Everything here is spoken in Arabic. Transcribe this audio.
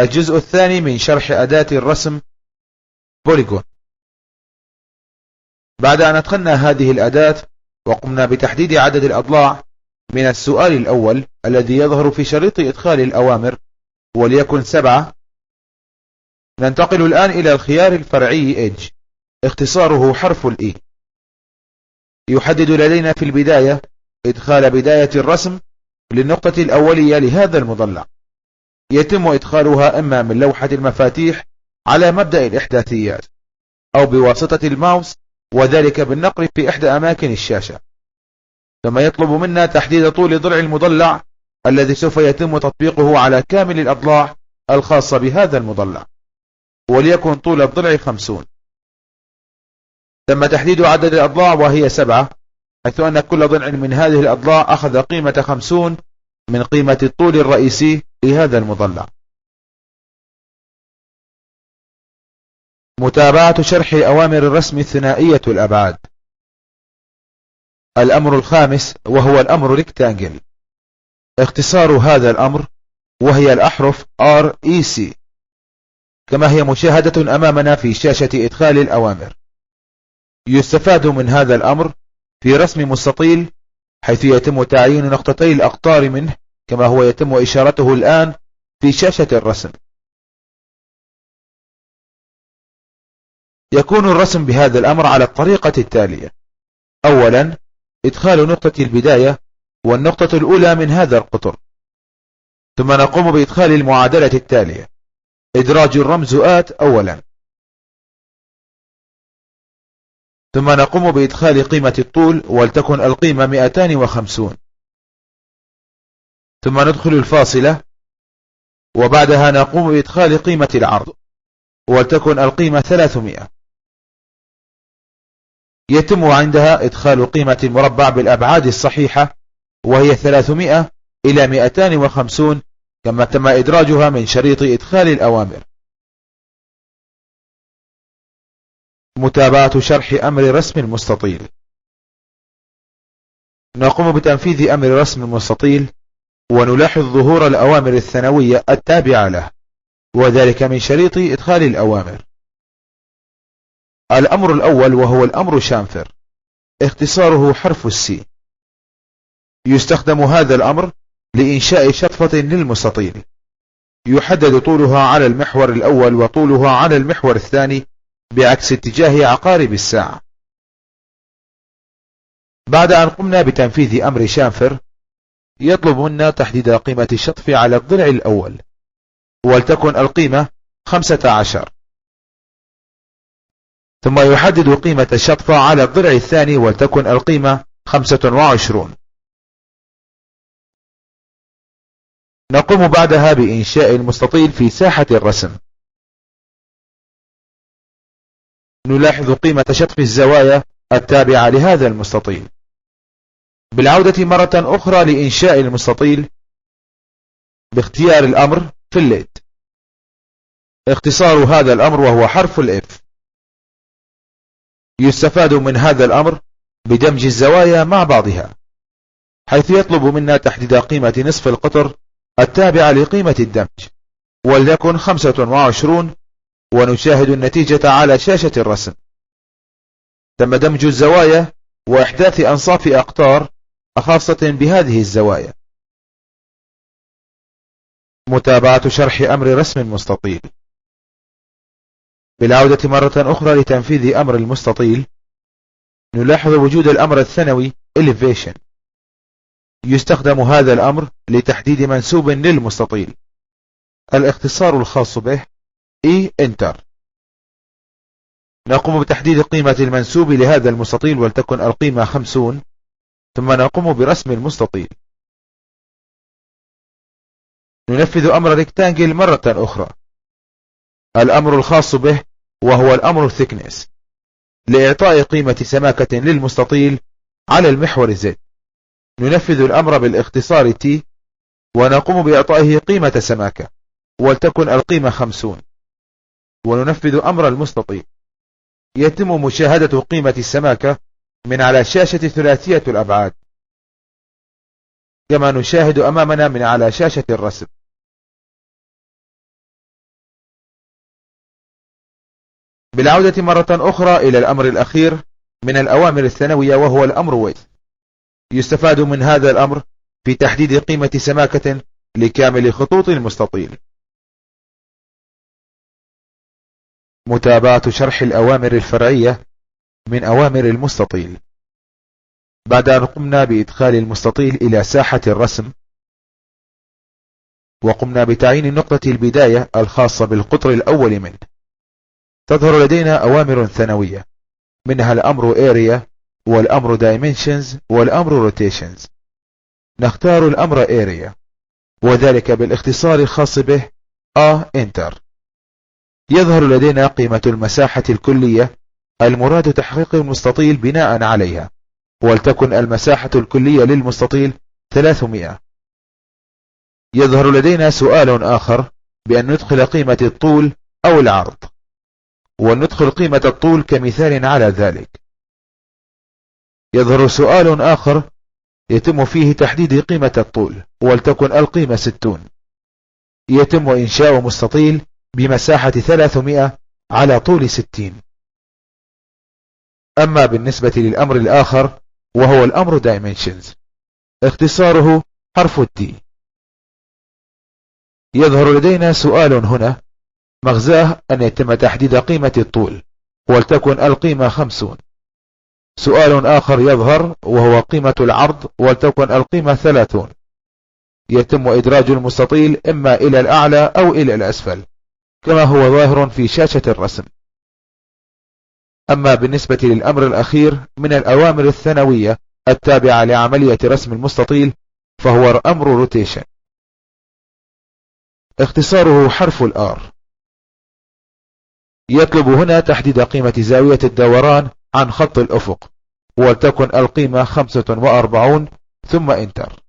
الجزء الثاني من شرح أداة الرسم بوليجون. بعد أن أدخلنا هذه الأداة وقمنا بتحديد عدد الأضلاع من السؤال الأول الذي يظهر في شريط إدخال الأوامر وليكن 7، ننتقل الآن إلى الخيار الفرعي Edge، اختصاره حرف الإي. يحدد لدينا في البداية إدخال بداية الرسم للنقطة الأولية لهذا المضلع. يتم إدخالها إما من لوحة المفاتيح على مبدأ الإحداثيات أو بواسطة الماوس، وذلك بالنقر في إحدى أماكن الشاشة. ثم يطلب منا تحديد طول ضلع المضلع الذي سوف يتم تطبيقه على كامل الأضلاع الخاصة بهذا المضلع، وليكن طول الضلع 50. تم تحديد عدد الأضلاع وهي 7، حيث أن كل ضلع من هذه الأضلاع أخذ قيمة 50 من قيمة الطول الرئيسي لهذا المضلع. متابعة شرح أوامر الرسم الثنائية الأبعاد. الأمر الخامس وهو الأمر ريكتانجل، اختصار هذا الأمر وهي الأحرف REC كما هي مشاهدة أمامنا في شاشة إدخال الأوامر. يستفاد من هذا الأمر في رسم مستطيل، حيث يتم تعيين نقطتي الأقطار منه كما هو يتم إشارته الآن في شاشة الرسم. يكون الرسم بهذا الأمر على الطريقة التالية: أولا، إدخال نقطة البداية والنقطة الأولى من هذا القطر، ثم نقوم بإدخال المعادلة التالية: إدراج الرمز آت أولا، ثم نقوم بإدخال قيمة الطول ولتكن القيمة 250، ثم ندخل الفاصلة، وبعدها نقوم بإدخال قيمة العرض ولتكن القيمة 300. يتم عندها إدخال قيمة المربع بالأبعاد الصحيحة وهي 300 إلى 250 كما تم إدراجها من شريط إدخال الأوامر. متابعة شرح أمر رسم المستطيل. نقوم بتنفيذ أمر رسم المستطيل ونلاحظ ظهور الأوامر الثانوية التابعة له، وذلك من شريط إدخال الأوامر. الأمر الأول وهو الأمر شامفر، اختصاره حرف السي. يستخدم هذا الأمر لإنشاء شطفة للمستطيل، يحدد طولها على المحور الأول وطولها على المحور الثاني بعكس اتجاه عقارب الساعة. بعد أن قمنا بتنفيذ أمر شامفر، يطلب منا تحديد قيمة الشطف على الضلع الأول ولتكن القيمة 15، ثم يحدد قيمة الشطف على الضلع الثاني ولتكن القيمة 25. نقوم بعدها بإنشاء المستطيل في ساحة الرسم. نلاحظ قيمة شطف الزوايا التابعة لهذا المستطيل. بالعودة مرة أخرى لإنشاء المستطيل باختيار الأمر فيلت، اختصار هذا الأمر وهو حرف الإف. يستفاد من هذا الأمر بدمج الزوايا مع بعضها، حيث يطلب منا تحديد قيمة نصف القطر التابعة لقيمة الدمج وليكن 25، ونشاهد النتيجة على شاشة الرسم. تم دمج الزوايا وإحداث أنصاف أقطار خاصة بهذه الزوايا. متابعة شرح أمر رسم المستطيل. بالعودة مرة أخرى لتنفيذ أمر المستطيل، نلاحظ وجود الأمر الثانوي Elevation. يستخدم هذا الأمر لتحديد منسوب للمستطيل، الاختصار الخاص به Enter. نقوم بتحديد قيمة المنسوب لهذا المستطيل ولتكن القيمة 50، ثم نقوم برسم المستطيل. ننفذ أمر ريكتانجل مرة أخرى، الأمر الخاص به وهو الأمر thickness، لإعطاء قيمة سماكة للمستطيل على المحور Z. ننفذ الأمر بالاختصار T ونقوم بإعطائه قيمة سماكة ولتكن القيمة 50، وننفذ أمر المستطيل. يتم مشاهدة قيمة السماكة من على شاشة ثلاثية الأبعاد كما نشاهد أمامنا من على شاشة الرسم. بالعودة مرة أخرى إلى الأمر الأخير من الأوامر الثانوية وهو الأمر ويت. يستفاد من هذا الأمر في تحديد قيمة سماكة لكامل خطوط المستطيل. متابعة شرح الأوامر الفرعية من أوامر المستطيل. بعد أن قمنا بإدخال المستطيل إلى ساحة الرسم وقمنا بتعيين نقطة البداية الخاصة بالقطر الأول منه، تظهر لدينا أوامر ثانوية منها الأمر Area والأمر Dimensions والأمر Rotations. نختار الأمر Area وذلك بالاختصار الخاص به Enter. يظهر لدينا قيمة المساحة الكلية المراد تحقيق المستطيل بناء عليها، ولتكن المساحة الكلية للمستطيل 300. يظهر لدينا سؤال آخر بأن ندخل قيمة الطول أو العرض، وندخل قيمة الطول كمثال على ذلك. يظهر سؤال آخر يتم فيه تحديد قيمة الطول ولتكن القيمة 60. يتم إنشاء مستطيل بمساحة 300 على طول 60. أما بالنسبة للأمر الآخر وهو الأمر Dimensions، اختصاره حرف D. يظهر لدينا سؤال هنا مغزاه أن يتم تحديد قيمة الطول ولتكن القيمة 50. سؤال آخر يظهر وهو قيمة العرض ولتكن القيمة 30. يتم إدراج المستطيل إما إلى الأعلى أو إلى الأسفل كما هو ظاهر في شاشة الرسم. أما بالنسبة للأمر الأخير من الأوامر الثانوية التابعة لعملية رسم المستطيل فهو أمر Rotation، اختصاره حرف R. يطلب هنا تحديد قيمة زاوية الدوران عن خط الأفق ولتكن القيمة 45 ثم انتر.